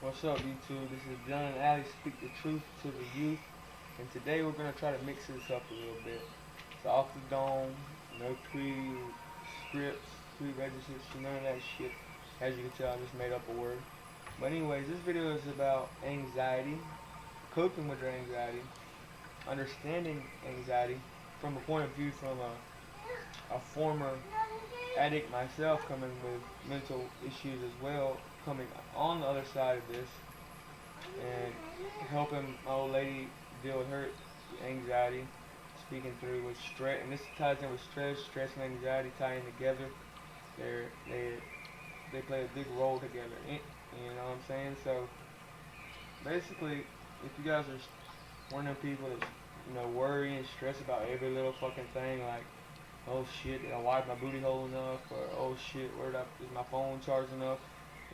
What's up, YouTube? This is John and Ali Speak the Truth to the Youth, and today we're gonna try to mix this up a little bit. It's off the dome, no pre-scripts, pre-registers, none of that shit. As you can tell, I just made up a word. But anyways, this video is about anxiety, coping with your anxiety, understanding anxiety from a point of view from a former addict myself, coming with mental issues as well, coming on the other side of this and helping my old lady deal with her anxiety, speaking through with stress, and this ties in with stress and anxiety tying together. They they play a big role together. You know what I'm saying? So basically, if you guys are one of them people that worry and stress about every little fucking thing, like oh shit, did I wipe my booty hole enough, or oh shit, is my phone charged enough?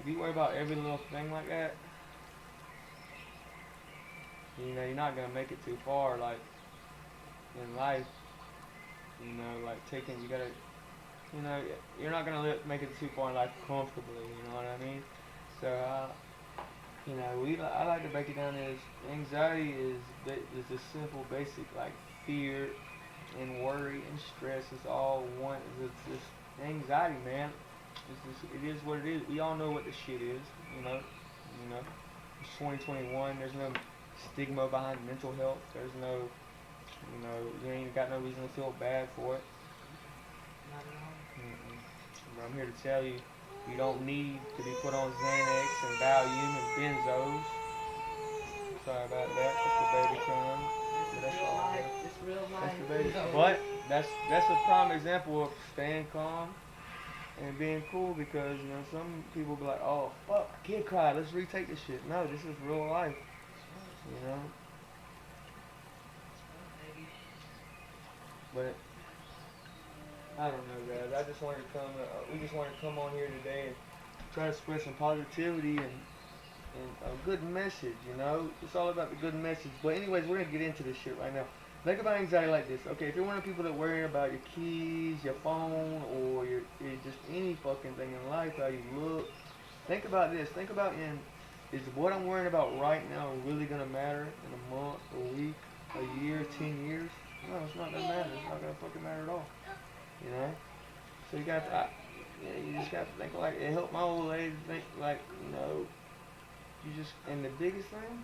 If you worry about every little thing like that, you're not gonna make it too far. Like in life, like you gotta, you know, you're not gonna make it too far in life comfortably. You know what I mean? So, I like to break it down as anxiety is a simple, basic like fear and worry and stress. It's all one. It's just anxiety, man. It is what it is. We all know what the shit is. You know, you know. It's 2021. There's no stigma behind mental health. There's no, you ain't got no reason to feel bad for it. Not at all. Mm-mm. But I'm here to tell you, you don't need to be put on Xanax and Valium and benzos. Sorry about that. That's the baby crying. This But is that's real all life. good. This real That's life, the you baby. know. But that's a prime example of staying calm and being cool, because some people be like, oh fuck, kid cried, let's retake this shit. No, this is real life. You know. That's right, baby. But I don't know, guys. I just wanted to come. We just wanted to come on here today and try to spread some positivity and a good message. It's all about the good message. But anyways, we're gonna get into this shit right now. Think about anxiety like this. Okay, if you're one of the people that worry about your keys, your phone, or your just any fucking thing in life, how you look, think about this. Think about is what I'm worrying about right now really gonna matter in a month, a week, a year, 10 years? No, it's not gonna matter. It's not gonna fucking matter at all. You know. So you That's got to, right. you just got to think like it helped my old lady think like you just, and the biggest thing,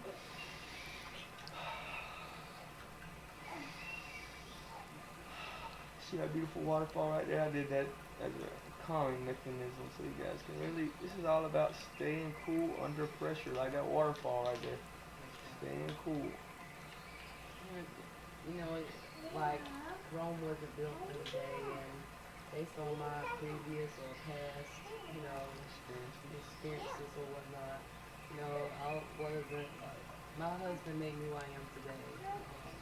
see that beautiful waterfall right there? I did that as a calming mechanism, so you guys can really. This is all about staying cool under pressure, like that waterfall right there. That's right. Staying cool. And, you know, like Rome wasn't built in a day, and based on my previous or past, you know, Experiences. experiences or whatnot, I wasn't. My husband made me who I am today.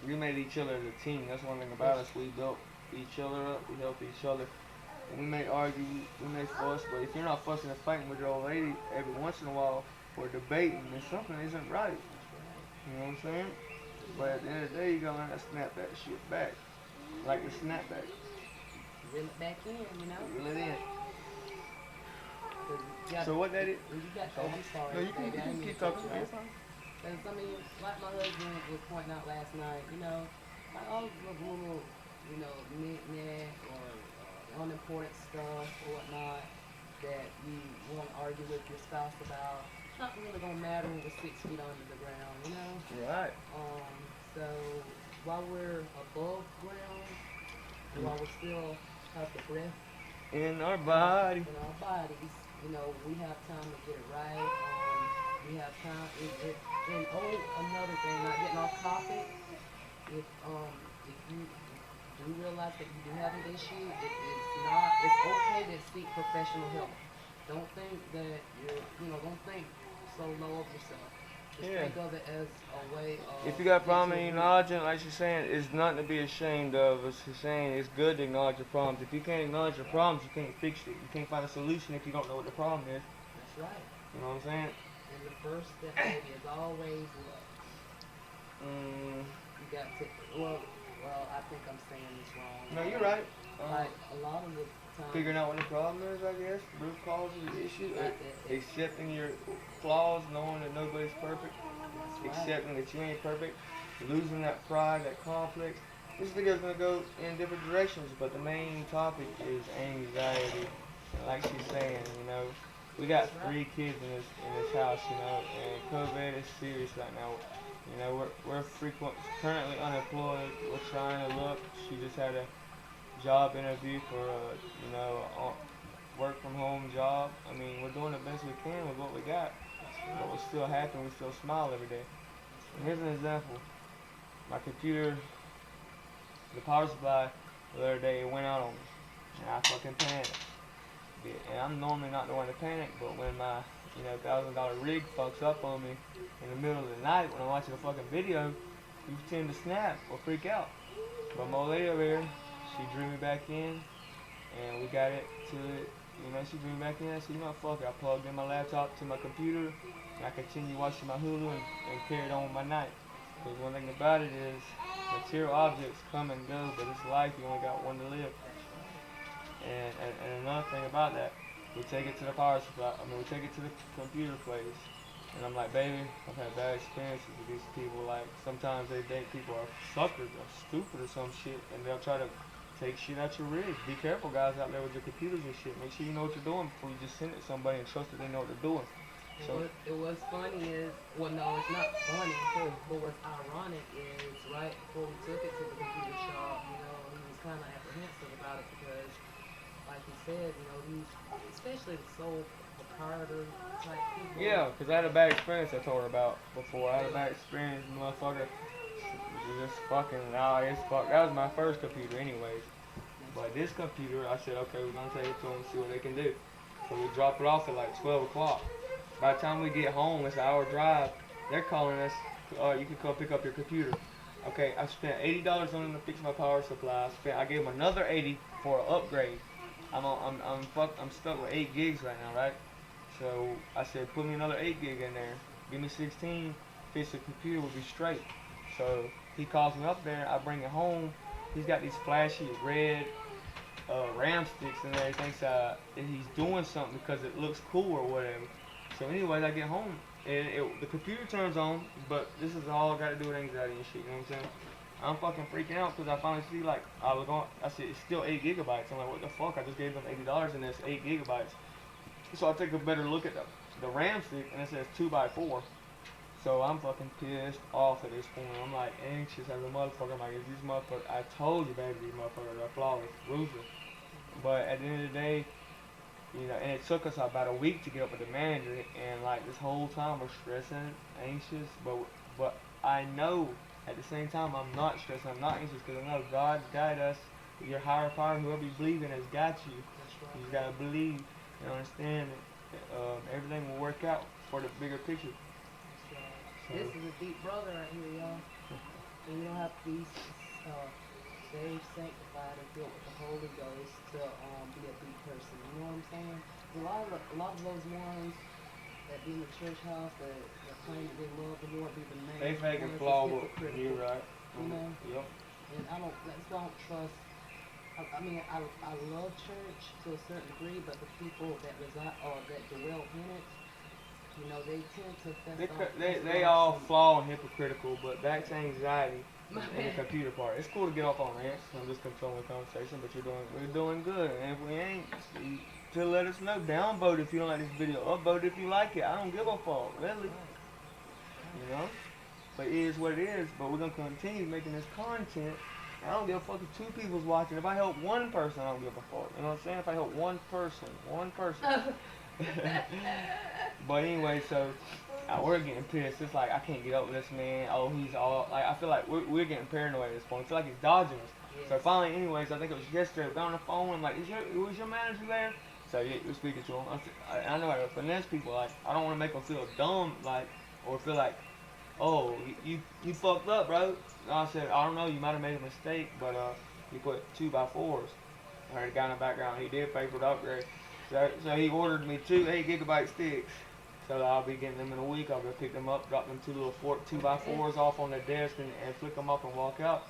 We made each other as a team. That's one thing about That's us. We built each other up. We helped each other. And we may argue, we may fuss, but if you're not fussing and fighting with your old lady every once in a while or debating, then something isn't right. that's right. You know what I'm saying? But Yep. at the end of the day, you gotta learn how to snap that shit back. Like the snapback. Reel it back in, you know. Reel it in. Cause you got, So what that is? when you got. So, Oh, I'm no, sorry, you can, baby. you I can didn't mean keep to cut talking. you You're off. fine. Cause I mean, like my husband was pointing out last night, like all the little, knick-knack or unimportant stuff or whatnot that you want to argue with your spouse about. It's not really gonna matter when we're 6 feet under the ground. Right. So while we're above ground, and while we still have the breath In our in our body. in our bodies, we have time to get it right. We have time. And oh, another thing, not getting off topic. If you do realize that you do have an issue, it's okay to seek professional help. Don't think that don't think so low of yourself. Just Yeah. think of it as a way If of you got a getting problem to and the you root. acknowledge it, like she's saying, it's nothing to be ashamed of. It's saying it's good to acknowledge your problems. If you can't acknowledge your problems, you can't fix it. You can't find a solution if you don't know what the problem is. That's right. You know what I'm saying? And the first step, baby, is always what? Mm, You got to, well, I think I'm saying this wrong. no, you're right. Like a lot of the time. figuring out what the problem is, I guess, root cause of the issue, Like that. accepting your flaws, knowing that nobody's perfect, That's right. accepting that you ain't perfect, losing that pride, that complex. This video's gonna go in different directions, but the main topic is anxiety. And like she's saying, we got That's right. 3 kids in this house, and COVID is serious right now. We're currently unemployed. We're trying to look. She just had a job interview for a work from home job. I mean, we're doing the best we can with what we got, That's but right. we're still happy. We still smile every day. That's And right. here's an example. My computer, the power supply, the other day it went out on me, and I fucking panicked. And I'm normally not the one to panic, but when my $1,000 rig fucks up on me in the middle of the night when I'm watching a fucking video, you tend to snap or freak out. But my old lady over here, she drew me back in, and we got it to it. She drew me back in. I said, fuck it. I plugged in my laptop to my computer, and I continued watching my Hulu and carried on with my night. Because one thing about it is, material objects come and go, but it's life. You only got one to live. That's right. And another thing about that, we take it to the power supply. We take it to the computer place. And I'm like, baby, I've had bad experiences with these people. Like, sometimes they think people are suckers or stupid or some shit, and they'll try to take shit out your rig. Be careful, guys, out there with your computers and shit. Make sure you know what you're doing before you just send it to somebody and trust that they know what they're doing. So, What's funny is, well, no, it's not funny, but what's ironic is, right before we took it to the computer shop, he was kind of apprehensive about it because, like he said, these, especially the sole proprietor type people. yeah, because I had a bad experience I told her about before. I had a bad experience, motherfucker. Just fucking, nah, it's fuck. That was my first computer, anyways. But this computer, I said, okay, we're gonna take it to them and see what they can do. So we drop it off at like 12 o'clock. By the time we get home, it's an hour drive. They're calling us, you can come pick up your computer. Okay, I spent $80 on them to fix my power supply. I gave them another 80 for an upgrade. I'm stuck with 8 gigs right now, right? So I said, put me another 8 gig in there. Give me 16. Fix the computer, will be straight. So he calls me up there. I bring it home. He's got these flashy red RAM sticks in there. He thinks that he's doing something because it looks cool or whatever. So anyways, I get home and the computer turns on, but this is all I got to do with anxiety and shit. You know what I'm saying? I'm fucking freaking out because I finally see I said it's still 8 gigabytes. I'm like, what the fuck? I just gave them $80 and it's 8 gigabytes. So I take a better look at the RAM stick and it says 2x4. So I'm fucking pissed off at this point. I'm like anxious as a motherfucker. I'm like, is these motherfuckers? I told you, baby, these motherfuckers are flawless, ruthless. But at the end of the day, and it took us about a week to get up with the manager, and like this whole time we're stressing, anxious, but I know at the same time I'm not stressing, I'm not anxious because I know God's guide us. Your higher power, whoever you believe in, has got you. That's You right. just gotta believe and understand that everything will work out for the bigger picture. That's right. So, This is a deep brother right here, y'all. And you don't have to be saved, sanctified, and filled with the Holy Ghost to be a deep person. You know what I'm saying? A lot of those ones that be in the church house that claim that they love the Lord be the name. they fake and ones that's flawed. hypocritical, You're right. You know? Yep. And that's why I don't trust. I mean, I love church to a certain degree, but the people that reside or that dwell in it, they tend to They all flawed and hypocritical, but back to anxiety My and the bad. computer part. It's cool to get off on rants. I'm just controlling the conversation, but we're doing good. And if we ain't, to let us know. Downvote if you don't like this video. Upvote if you like it. I don't give a fuck, really. You know? But it is what it is. But we're gonna continue making this content. I don't give a fuck if 2 people's watching. If I help 1 person, I don't give a fuck. You know what I'm saying? If I help one person. But anyway, so we're getting pissed. It's like I can't get over this man. Oh, he's all like I feel like we're getting paranoid at this point. I feel like he's dodging us. Yes. So finally, anyways, I think it was yesterday. We got on the phone. I'm like, was your manager there? So yeah, we're speaking to him. I know how to finesse people. Like I don't want to make them feel dumb, like or feel like, oh, you fucked up, bro. And I said, I don't know. You might have made a mistake, but you put 2x4s. I heard a guy in the background. He did pay for the upgrade. So he ordered me 2 8 GB sticks. So I'll be getting them in a week. I'll go pick them up, drop them 2x4s off on the desk, and flick them up and walk out.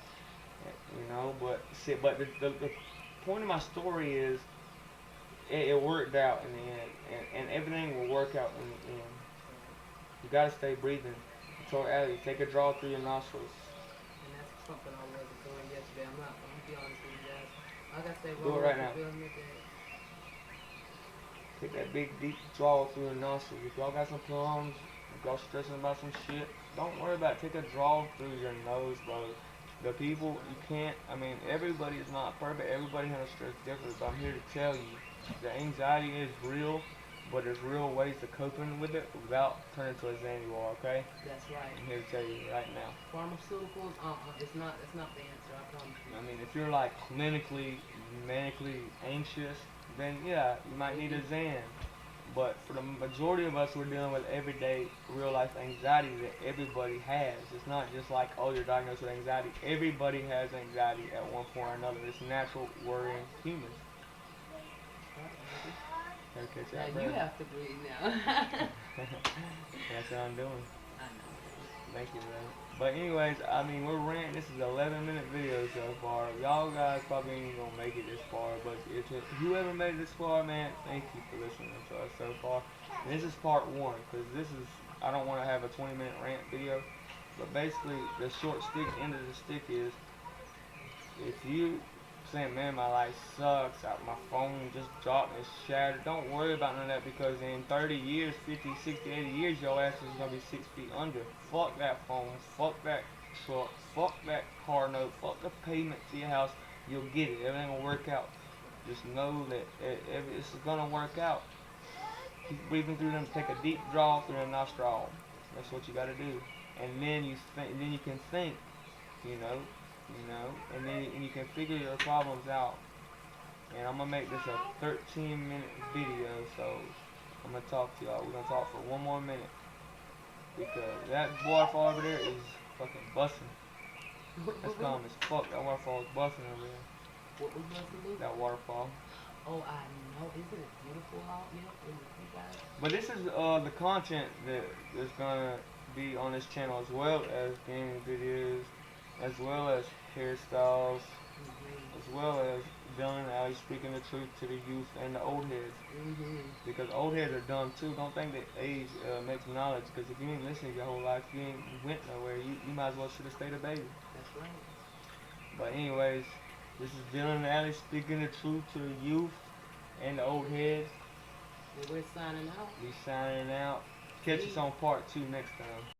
But the point of my story is it worked out in the end, and everything will work out in the end. You gotta stay breathing. I told Allie, take a draw through your nostrils. And that's something I wasn't doing yesterday. I'm gonna be honest with you guys. Like I said, Do it rolling right up the now. feeling of that. Take that big deep draw through your nostrils. If y'all got some problems, if y'all stressing about some shit, don't worry about it. Take a draw through your nose, bro. The people, you can't, I mean, everybody is not perfect. Everybody has stress different, but I'm here to tell you, the anxiety is real, but there's real ways to coping with it without turning to a Xanny wall, okay? That's right. I'm here to tell you right now. Pharmaceuticals, it's not the answer. I promise you. I mean, if you're like clinically, manically anxious, then yeah, you might need a Xan. But for the majority of us, we're dealing with everyday, real life anxiety that everybody has. It's not just like, oh, you're diagnosed with anxiety. Everybody has anxiety at one point or another. It's natural worrying humans. Gotta catch Now that you breath. have to breathe now. That's what I'm doing. I know. Thank you, man. But anyways, I mean, we're ranting. This is an 11-minute video so far. Y'all guys probably ain't gonna make it this far, but if whoever made it this far, man, thank you for listening to us so far. And this is part one, because this is, I don't want to have a 20-minute rant video, but basically, the short stick end of the stick is, if you saying, man, my life sucks, my phone just dropped and shattered, don't worry about none of that, because in 30 years, 50, 60, 80 years, your ass is going to be 6 feet under. Fuck that phone, fuck that truck, fuck that car note, fuck the payment to your house. You'll get it. Everything will work out. Just know that it's going to work out. Keep breathing through them. Take a deep draw through the nostril. That's what you got to do. And then then you can think, you know, and then and you can figure your problems out. And I'm gonna make this a 13-minute video, so I'm gonna talk to y'all. We're gonna talk for one more minute because that waterfall over there is fucking busting. That's calm as fuck. That waterfall is busting over there. What was busting? That waterfall. Oh, I know. Isn't it beautiful out here in you guys? But this is the content that is gonna be on this channel, as well as gaming videos, as well as hairstyles, as well as Dylan and Ali speaking the truth to the youth and the old heads. Because old heads are dumb too. Don't think that age makes knowledge. Because if you ain't listening your whole life, you ain't went nowhere. You might as well should have stayed a baby. That's right. But anyways, this is Dylan and Ali speaking the truth to the youth and the old heads. Well, we're signing out. We signing out. Catch us on part 2 next time.